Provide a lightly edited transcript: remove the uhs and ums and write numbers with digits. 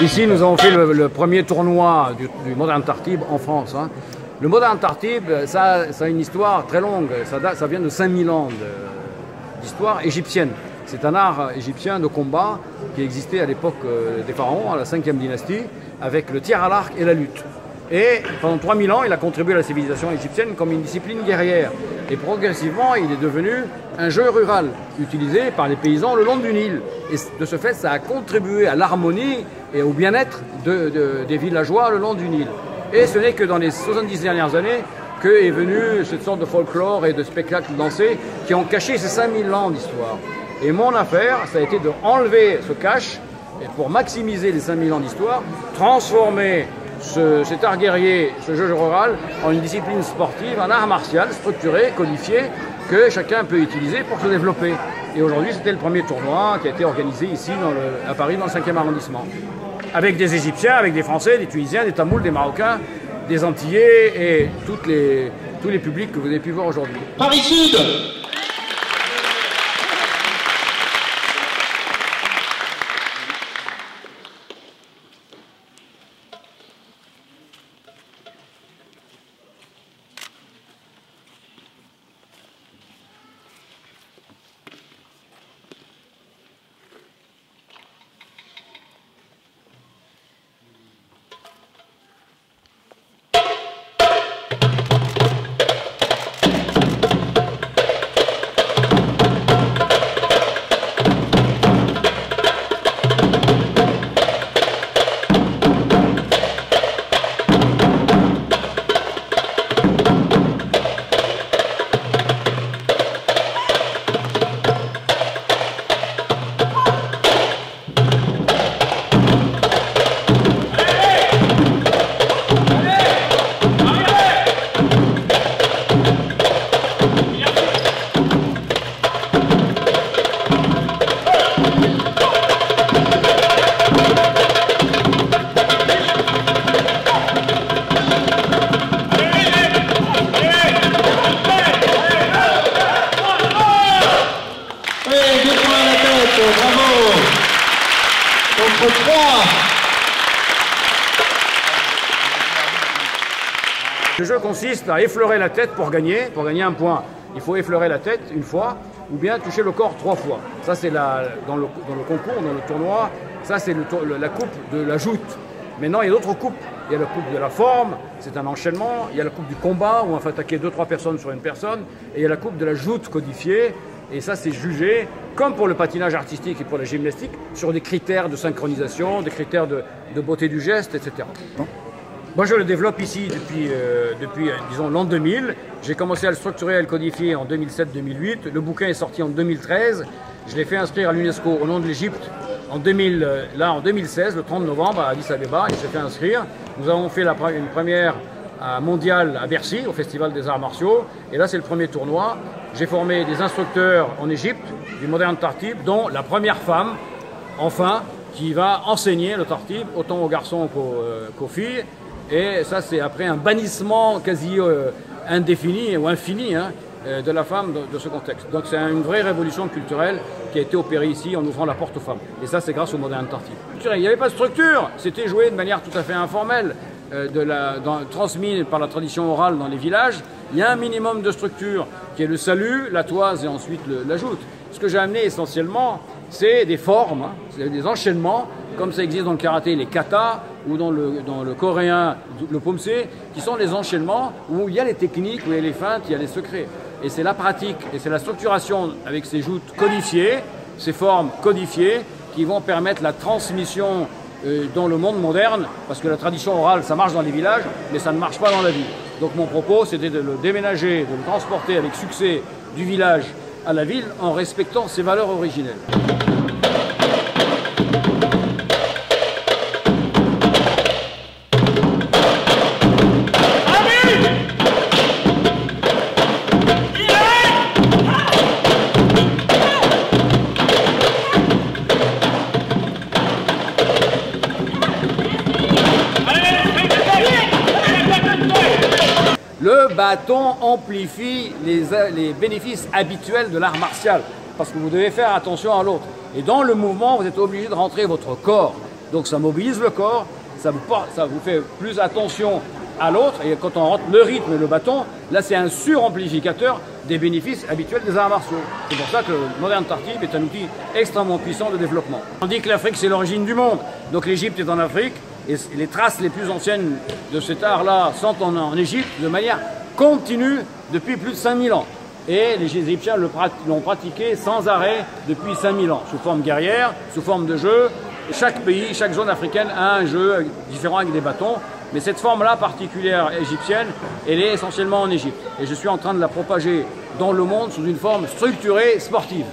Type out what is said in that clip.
Ici, nous avons fait le premier tournoi du Modern Tartib en France. Hein. Le Modern Tartib, ça a une histoire très longue. Ça vient de 5000 ans d'histoire égyptienne. C'est un art égyptien de combat qui existait à l'époque des pharaons, à la 5e dynastie, avec le tir à l'arc et la lutte. Et pendant 3000 ans, il a contribué à la civilisation égyptienne comme une discipline guerrière. Et progressivement, il est devenu un jeu rural, utilisé par les paysans le long du Nil. Et de ce fait, ça a contribué à l'harmonie et au bien-être des villageois le long du Nil. Et ce n'est que dans les 70 dernières années qu'est venue cette sorte de folklore et de spectacles dansés qui ont caché ces 5000 ans d'histoire. Et mon affaire, ça a été d'enlever ce cache et pour maximiser les 5000 ans d'histoire, transformer cet art guerrier, ce jeu rural, en une discipline sportive, un art martial structuré, codifié, que chacun peut utiliser pour se développer. Et aujourd'hui, c'était le premier tournoi qui a été organisé ici à Paris, dans le 5e arrondissement. Avec des Égyptiens, avec des Français, des Tunisiens, des Tamouls, des Marocains, des Antillais et tous les publics que vous avez pu voir aujourd'hui. Paris Sud. Le jeu consiste à effleurer la tête pour gagner un point. Il faut effleurer la tête une fois ou bien toucher le corps 3 fois. Ça c'est dans le concours, dans le tournoi, ça c'est la coupe de la joute. Maintenant il y a d'autres coupes. Il y a la coupe de la forme, c'est un enchaînement. Il y a la coupe du combat où on fait attaquer 2-3 personnes sur une personne. Et il y a la coupe de la joute codifiée. Et ça c'est jugé, comme pour le patinage artistique et pour la gymnastique, sur des critères de synchronisation, des critères de beauté du geste, etc. Moi, je le développe ici depuis disons, l'an 2000. J'ai commencé à le structurer et à le codifier en 2007-2008. Le bouquin est sorti en 2013. Je l'ai fait inscrire à l'UNESCO au nom de l'Égypte en 2016, le 30 novembre, à Addis Abeba. Il s'est fait inscrire. Nous avons fait une première mondiale à Bercy, au Festival des Arts Martiaux. Et là, c'est le premier tournoi. J'ai formé des instructeurs en Égypte, du Modern Tartib, dont la première femme, enfin, qui va enseigner le Tartib, autant aux garçons qu'aux filles. Et ça, c'est après un bannissement quasi indéfini ou infini hein, de la femme de ce contexte. Donc c'est une vraie révolution culturelle qui a été opérée ici en ouvrant la porte aux femmes. Et ça, c'est grâce au Modern Tartib. Il n'y avait pas de structure, c'était joué de manière tout à fait informelle, transmis par la tradition orale dans les villages. Il y a un minimum de structure qui est le salut, la toise et ensuite la joute. Ce que j'ai amené essentiellement, c'est des formes, hein, c'est des enchaînements, comme ça existe dans le karaté, les katas, ou dans le coréen, le pomse, qui sont les enchaînements où il y a les techniques, où il y a les feintes, il y a les secrets. Et c'est la pratique, et c'est la structuration avec ces joutes codifiées, ces formes codifiées, qui vont permettre la transmission dans le monde moderne, parce que la tradition orale, ça marche dans les villages, mais ça ne marche pas dans la vie. Donc mon propos, c'était de le déménager, de le transporter avec succès du village à la ville, en respectant ses valeurs originelles. Le bâton amplifie les bénéfices habituels de l'art martial, parce que vous devez faire attention à l'autre. Et dans le mouvement, vous êtes obligé de rentrer votre corps. Donc ça mobilise le corps, ça vous fait plus attention à l'autre, et quand on rentre le rythme et le bâton, là c'est un suramplificateur des bénéfices habituels des arts martiaux. C'est pour ça que le Modern Tartib est un outil extrêmement puissant de développement. On dit que l'Afrique c'est l'origine du monde, donc l'Égypte est en Afrique, et les traces les plus anciennes de cet art-là sont en Égypte de manière continue depuis plus de 5000 ans. Et les Égyptiens l'ont pratiqué sans arrêt depuis 5000 ans, sous forme guerrière, sous forme de jeu. Chaque pays, chaque zone africaine a un jeu différent avec des bâtons. Mais cette forme-là particulière égyptienne, elle est essentiellement en Égypte. Et je suis en train de la propager dans le monde sous une forme structurée sportive.